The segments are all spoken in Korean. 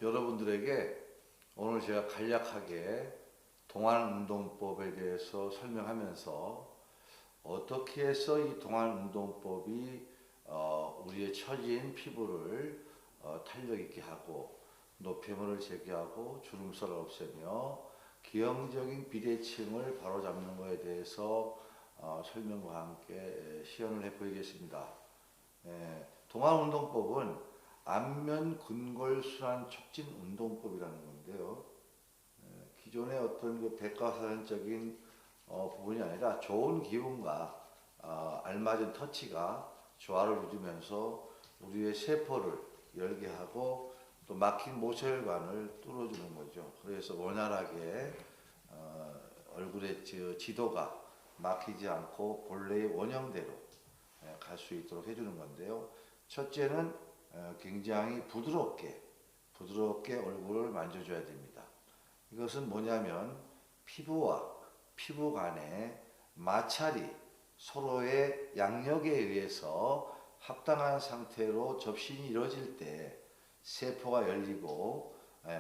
여러분들에게 오늘 제가 간략하게 동안운동법에 대해서 설명하면서 어떻게 해서 이 동안운동법이 우리의 처진 피부를 탄력 있게 하고 노폐물을 제거하고 주름살을 없애며 기형적인 비대칭을 바로잡는 것에 대해서 설명과 함께 시연을 해보이겠습니다. 동안운동법은 안면 근골 순환 촉진 운동법이라는 건데요. 기존의 어떤 그 백과사전적인 부분이 아니라 좋은 기운과 알맞은 터치가 조화를 이루면서 우리의 세포를 열게 하고 또 막힌 모세혈관을 뚫어주는 거죠. 그래서 원활하게 얼굴의 지도가 막히지 않고 본래의 원형대로 갈 수 있도록 해주는 건데요. 첫째는 굉장히 부드럽게 얼굴을 만져줘야 됩니다. 이것은 뭐냐면 피부와 피부 간의 마찰이 서로의 양력에 의해서 합당한 상태로 접신이 이루어질 때 세포가 열리고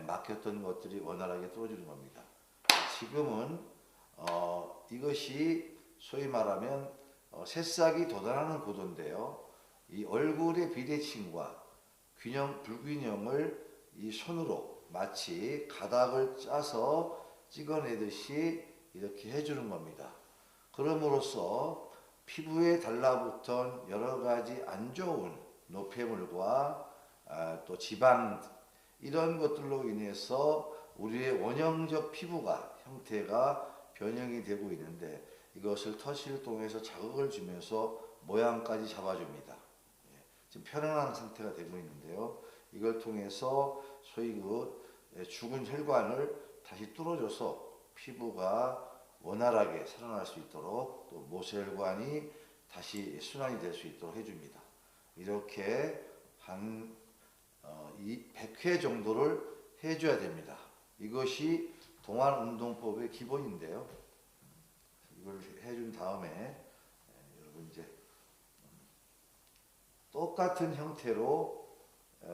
막혔던 것들이 원활하게 뚫어지는 겁니다. 지금은 이것이 소위 말하면 새싹이 돋아나는 구도인데요. 이 얼굴의 비대칭과 불균형을 이 손으로 마치 가닥을 짜서 찍어내듯이 이렇게 해주는 겁니다. 그럼으로써 피부에 달라붙은 여러 가지 안 좋은 노폐물과 또 지방 이런 것들로 인해서 우리의 원형적 피부가 형태가 변형이 되고 있는데 이것을 터치를 통해서 자극을 주면서 모양까지 잡아줍니다. 지금 편안한 상태가 되고 있는데요. 이걸 통해서 소위 그 죽은 혈관을 다시 뚫어줘서 피부가 원활하게 살아날 수 있도록 또 모세혈관이 다시 순환이 될 수 있도록 해줍니다. 이렇게 한 100회 정도를 해줘야 됩니다. 이것이 동안운동법의 기본인데요. 이걸 해준 다음에 여러분 이제 똑같은 형태로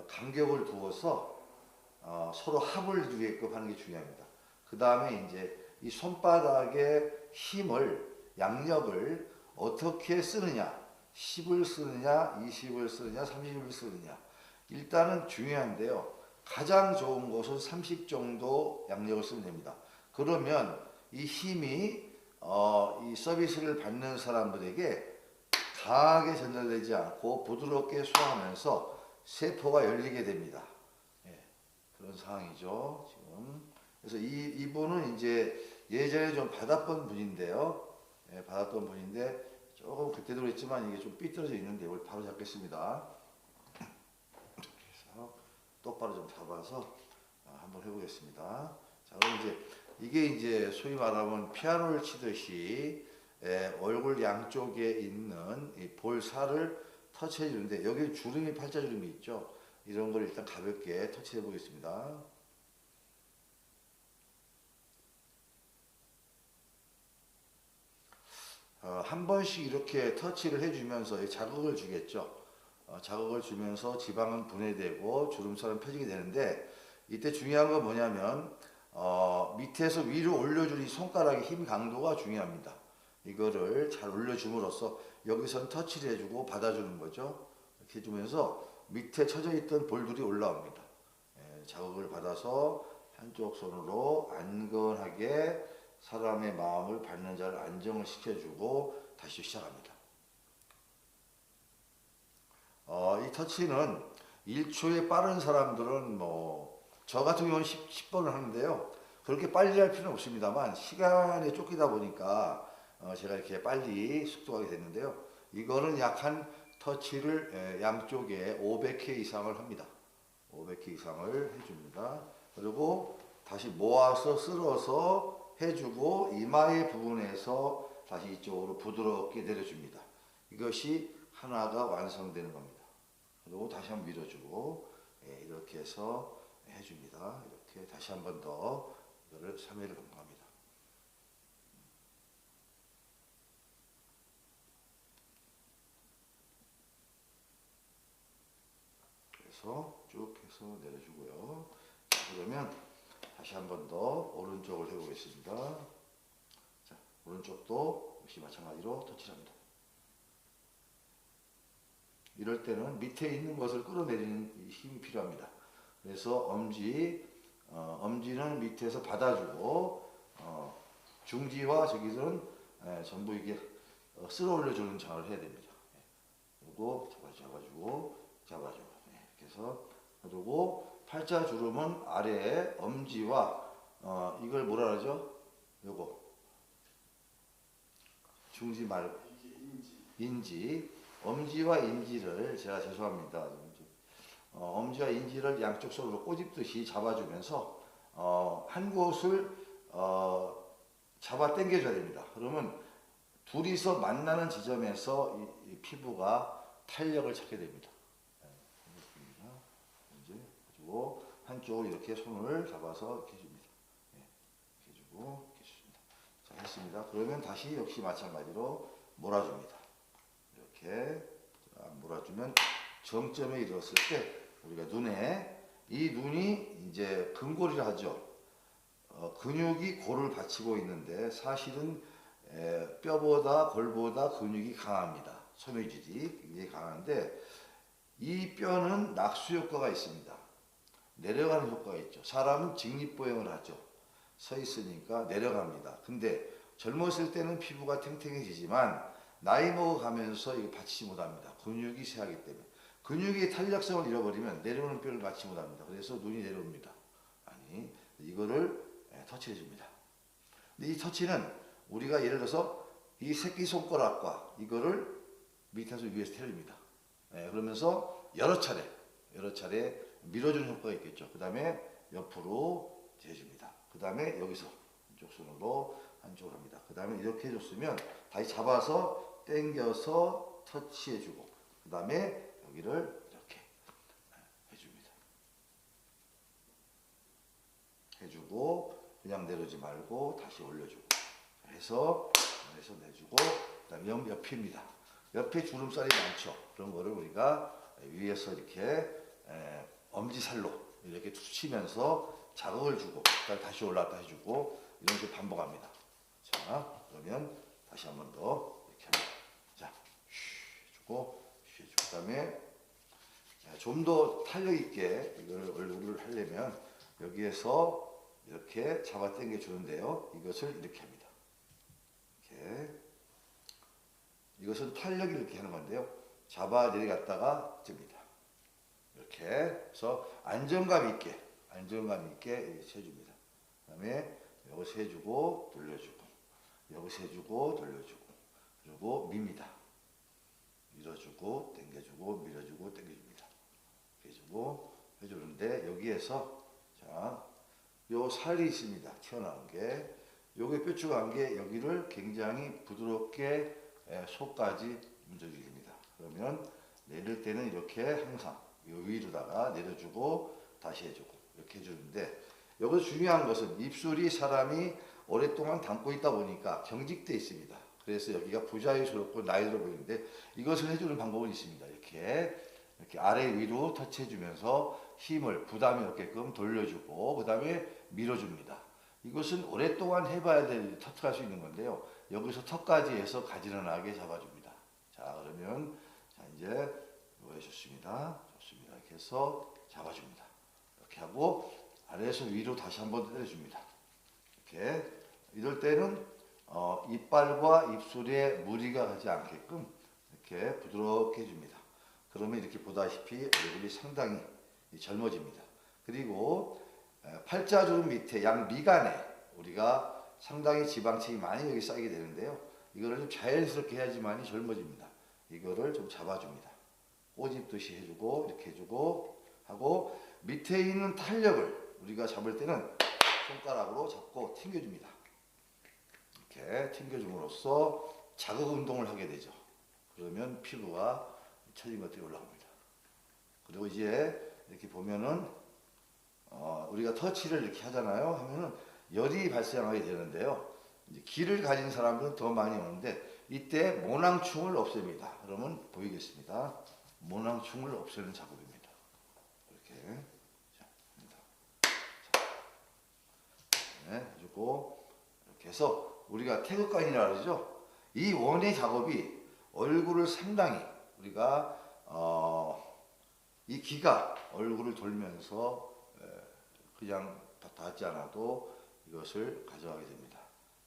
간격을 두어서 서로 합을 이루게끔 하는 게 중요합니다. 그 다음에 이제 이 손바닥의 힘을 양력을 어떻게 쓰느냐, 10을 쓰느냐, 20을 쓰느냐, 30을 쓰느냐. 일단은 중요한데요. 가장 좋은 것은 30 정도 양력을 쓰면 됩니다. 그러면 이 힘이 이 서비스를 받는 사람들에게 강하게 전달되지 않고 부드럽게 소화하면서 세포가 열리게 됩니다. 그런 상황이죠, 지금. 그래서 이분은 이제 예전에 좀 받았던 분인데요. 받았던 분인데 조금 그때도 그랬지만 이게 좀 삐뚤어져 있는데 이걸 바로 잡겠습니다. 이렇게 해서 똑바로 좀 잡아서 한번 해보겠습니다. 자, 그럼 이게 이제 소위 말하면 피아노를 치듯이 얼굴 양쪽에 있는 이 볼살을 터치해 주는데 여기 주름이 팔자주름이 있죠. 이런 걸 일단 가볍게 터치해 보겠습니다. 한 번씩 이렇게 터치를 해주면서 자극을 주겠죠. 자극을 주면서 지방은 분해되고 주름살은 펴지게 되는데 이때 중요한 건 뭐냐면 밑에서 위로 올려주는 이 손가락의 힘 강도가 중요합니다. 이거를 잘 올려줌으로써 여기선 터치를 해주고 받아주는 거죠. 이렇게 해주면서 밑에 쳐져 있던 볼들이 올라옵니다. 자극을 받아서 한쪽 손으로 안건하게 사람의 마음을 받는 자를 안정을 시켜주고 다시 시작합니다. 이 터치는 1초에 빠른 사람들은 저 같은 경우는 10번을 하는데요. 그렇게 빨리 할 필요는 없습니다만 시간에 쫓기다 보니까 제가 이렇게 빨리 숙도하게 됐는데요. 이거는 약 한 터치를 양쪽에 500회 이상을 합니다. 500회 이상을 해줍니다. 그리고 다시 모아서 쓸어서 해주고 이마의 부분에서 다시 이쪽으로 부드럽게 내려줍니다. 이것이 하나가 완성되는 겁니다. 그리고 다시 한번 밀어주고 이렇게 해서 해줍니다. 이렇게 다시 한 번 더 이거를 3회를 반복합니다. 그래서 쭉 해서 내려주고요. 그러면 다시 한 번 더 오른쪽을 해보겠습니다. 자, 오른쪽도 역시 마찬가지로 터치합니다. 이럴 때는 밑에 있는 것을 끌어내리는 힘이 필요합니다. 그래서 엄지는 밑에서 받아주고 중지와 저기서는 전부 이게 쓸어 올려주는 작업을 해야 됩니다. 그리고 잡아주고 이렇게 해서 그리고 팔자 주름은 아래에 엄지와 이걸 뭐라 그러죠? 요거 중지 말고 인지 엄지와 인지를 제가 죄송합니다. 엄지와 인지를 양쪽 손으로 꼬집듯이 잡아주면서 한 곳을 잡아 당겨줘야 됩니다. 그러면 둘이서 만나는 지점에서 이 피부가 탄력을 찾게 됩니다. 이제 가지고 한쪽을 이렇게 손을 잡아서 이렇게 해줍니다. 이렇게 해주고 이렇게 해줍니다. 자, 했습니다. 그러면 다시 역시 마찬가지로 몰아줍니다. 이렇게 몰아주면 정점에 이르렀을 때 우리가 이 눈이 이제 근골이라 하죠. 근육이 골을 받치고 있는데 사실은 뼈보다 골보다 근육이 강합니다. 소매질이 굉장히 강한데 이 뼈는 낙수 효과가 있습니다. 내려가는 효과가 있죠. 사람은 직립보행을 하죠. 서 있으니까 내려갑니다. 근데 젊었을 때는 피부가 탱탱해지지만 나이 먹어가면서 이거 받치지 못합니다. 근육이 쇠하기 때문에. 근육의 탄력성을 잃어버리면 내려오는 뼈를 받지 못합니다. 그래서 눈이 내려옵니다. 아니, 이거를 터치해 줍니다. 근데 이 터치는 우리가 예를 들어서 이 새끼손가락과 이거를 밑에서 위에서 때립니다. 그러면서 여러 차례 밀어주는 효과가 있겠죠. 그 다음에 옆으로 재줍니다. 그 다음에 여기서 한쪽 손으로 한쪽을 합니다. 그 다음에 이렇게 해줬으면 다시 잡아서 당겨서 터치해주고 그 다음에 여기를 이렇게 해줍니다. 해주고 그냥 내려오지 말고 다시 올려주고 해서 내주고 그 다음에 옆입니다. 옆에 주름살이 많죠. 그런 거를 우리가 위에서 이렇게 엄지살로 이렇게 툭치면서 자극을 주고 다시 올라갔다 해주고 이런 식으로 반복합니다. 자, 그러면 다시 한 번 더 이렇게 합니다. 자, 해주고 그 다음에 좀 더 탄력 있게 이걸 얼굴을 하려면 여기에서 이렇게 잡아 당겨 주는데요. 이것을 이렇게 합니다. 이렇게 이것은 탄력이 이렇게 하는 건데요. 잡아 내려갔다가 찝니다. 이렇게 해서 안정감 있게 이렇게 해줍니다. 그 다음에 여기서 해주고 돌려주고 여기서 해주고 돌려주고 그리고 밉니다. 밀어주고 당겨주고 밀어주고 당겨줍니다. 해주고 해주는데 여기에서 자, 요 살이 있습니다. 튀어나온 게 요게 뾰족한 게 여기를 굉장히 부드럽게 속까지 문져주입니다. 그러면 내릴 때는 이렇게 항상 요 위로다가 내려주고 다시 해주고 이렇게 해주는데 여기서 중요한 것은 입술이 사람이 오랫동안 담고 있다 보니까 경직되어 있습니다. 그래서 여기가 부자유스럽고 나이 들어 보이는데 이것을 해주는 방법은 있습니다. 이렇게 아래 위로 터치해주면서 힘을 부담이 없게끔 돌려주고 그 다음에 밀어줍니다. 이것은 오랫동안 해봐야 될 터트할 수 있는 건데요. 여기서 턱까지 해서 가지런하게 잡아줍니다. 자, 그러면 자 이제 이거 해줬습니다. 좋습니다. 이렇게 해서 잡아줍니다. 이렇게 하고 아래에서 위로 다시 한번 때려줍니다. 이렇게 이럴 때는 이빨과 입술에 무리가 가지 않게끔 이렇게 부드럽게 해줍니다. 그러면 이렇게 보다시피 얼굴이 상당히 젊어집니다. 그리고 팔자주름 밑에 양 미간에 우리가 상당히 지방층이 많이 여기 쌓이게 되는데요. 이거를 좀 자연스럽게 해야지만이 젊어집니다. 이거를 좀 잡아줍니다. 꼬집듯이 해주고 이렇게 해주고 하고 밑에 있는 탄력을 우리가 잡을 때는 손가락으로 잡고 튕겨줍니다. 이렇게 튕겨줌으로써 자극 운동을 하게 되죠. 그러면 피부가 처진 것들이 올라옵니다. 그리고 이제 이렇게 보면은 우리가 터치를 이렇게 하잖아요. 하면은 열이 발생하게 되는데요. 이제 기를 가진 사람들은 더 많이 오는데 이때 모낭충을 없앱니다. 그러면 보이겠습니다. 모낭충을 없애는 작업입니다. 이렇게 자, 합니다. 자, 눌러주고 이렇게 해서 우리가 태극관이라 그러죠. 이 원의 작업이 얼굴을 상당히 우리가 이 기가 얼굴을 돌면서 그냥 닿지 않아도 이것을 가져가게 됩니다.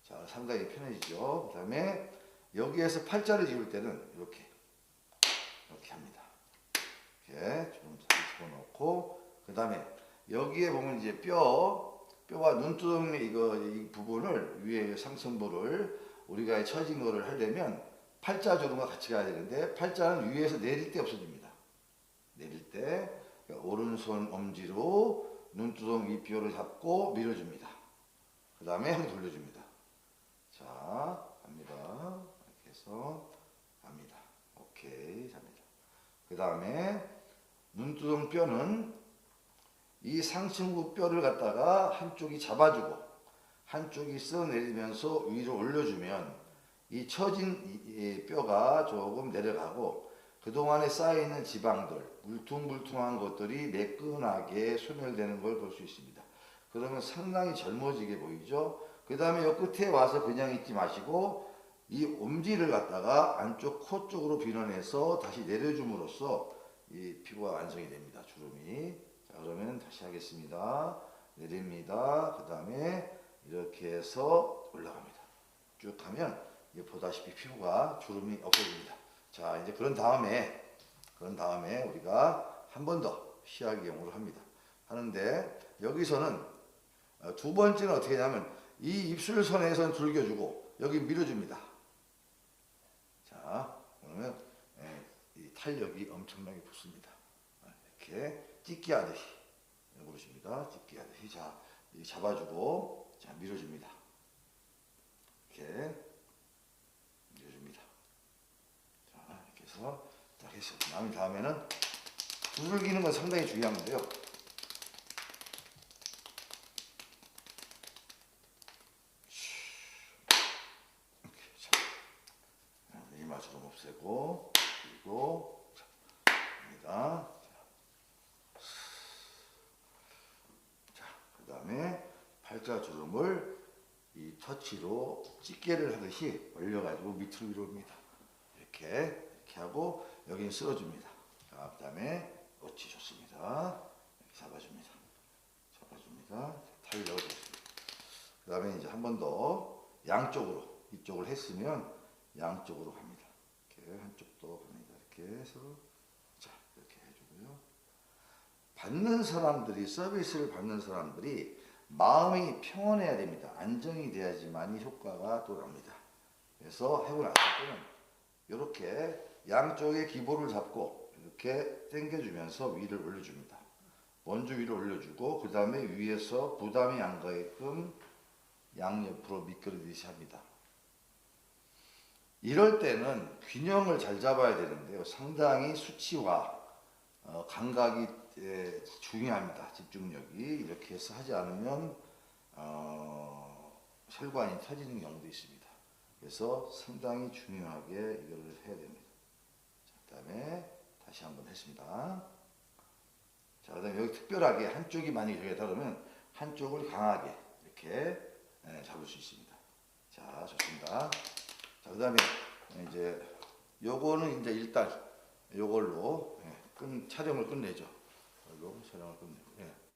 자, 상당히 편해지죠. 그 다음에 여기에서 팔자를 지을 때는 이렇게 합니다. 이렇게 좀 잘 집어넣고, 그 다음에 여기에 보면 이제 뼈와 눈두덩이 이 부분을 위에 상층부를 우리가 처진 거를 하려면 팔자 주름과 같이 가야 되는데, 팔자는 위에서 내릴 때 없어집니다. 내릴 때 그러니까 오른손 엄지로 눈두덩이 뼈를 잡고 밀어줍니다. 그 다음에 한번 돌려줍니다. 자, 갑니다. 이렇게 해서 갑니다. 오케이, 갑니다. 그 다음에 눈두덩 뼈는 이 상층부 뼈를 갖다가 한쪽이 잡아주고 한쪽이 쓸어내리면서 위로 올려주면 이 처진 이 뼈가 조금 내려가고 그동안에 쌓여있는 지방들, 물퉁물퉁한 것들이 매끈하게 소멸되는 걸 볼 수 있습니다. 그러면 상당히 젊어지게 보이죠. 그 다음에 이 끝에 와서 그냥 있지 마시고 이 엄지를 갖다가 안쪽 코 쪽으로 빌어내서 다시 내려줌으로써 이 피부가 완성이 됩니다. 주름이. 자, 그러면 다시 하겠습니다. 내립니다. 그 다음에 이렇게 해서 올라갑니다. 쭉 하면 보다시피 피부가 주름이 없어집니다. 자, 이제 그런 다음에 우리가 한 번 더 시야기용으로 합니다. 하는데 여기서는 두 번째는 어떻게 하냐면 이 입술선에선 줄겨주고 여기 밀어줍니다. 자, 그러면 이 탄력이 엄청나게 붙습니다. 이렇게 찢기 하듯이 그러십니다. 찢기 하듯이. 자, 잡아주고 자, 밀어줍니다. 이렇게 밀어줍니다. 자, 이렇게 해서 딱 했어요. 다음에는 두들기는 건 상당히 중요한데요. 이마주름 없애고 그리고 합니다. 자, 그 다음에 팔자주름을 이 터치로 집게를 하듯이 올려가지고 밑으로 위로 옵니다. 이렇게 하고 여기는 쓸어줍니다. 자, 그 다음에 어치 좋습니다. 이렇게 잡아줍니다. 탈 넣어주겠습니다. 그 다음에 이제 한 번 더 양쪽으로 이쪽을 했으면 양쪽으로 갑니다. 이렇게 한쪽도 갑니다. 이렇게 해서 자, 이렇게 해주고요. 서비스를 받는 사람들이 마음이 평온해야 됩니다. 안정이 돼야지만 이 효과가 또 납니다. 그래서 하고 났을 때는 이렇게 양쪽의 기보를 잡고 이렇게 당겨주면서 위를 올려줍니다. 먼저 위로 올려주고 그 다음에 위에서 부담이 안 가게끔 양옆으로 미끄러지듯이 합니다. 이럴 때는 균형을 잘 잡아야 되는데요. 상당히 수치와 감각이 중요합니다. 집중력이. 이렇게 해서 하지 않으면 혈관이 터지는 경우도 있습니다. 그래서 상당히 중요하게 이거를 해야 됩니다. 자, 그다음에 다시 한번 했습니다. 자, 그다음에 여기 특별하게 한쪽이 만약에 저기다 그러면 한쪽을 강하게 이렇게 잡을 수 있습니다. 자, 좋습니다. 자, 그다음에 이제 요거는 이제 일단 요걸로 촬영을 끝내죠. 이걸로 촬영을 끝내고.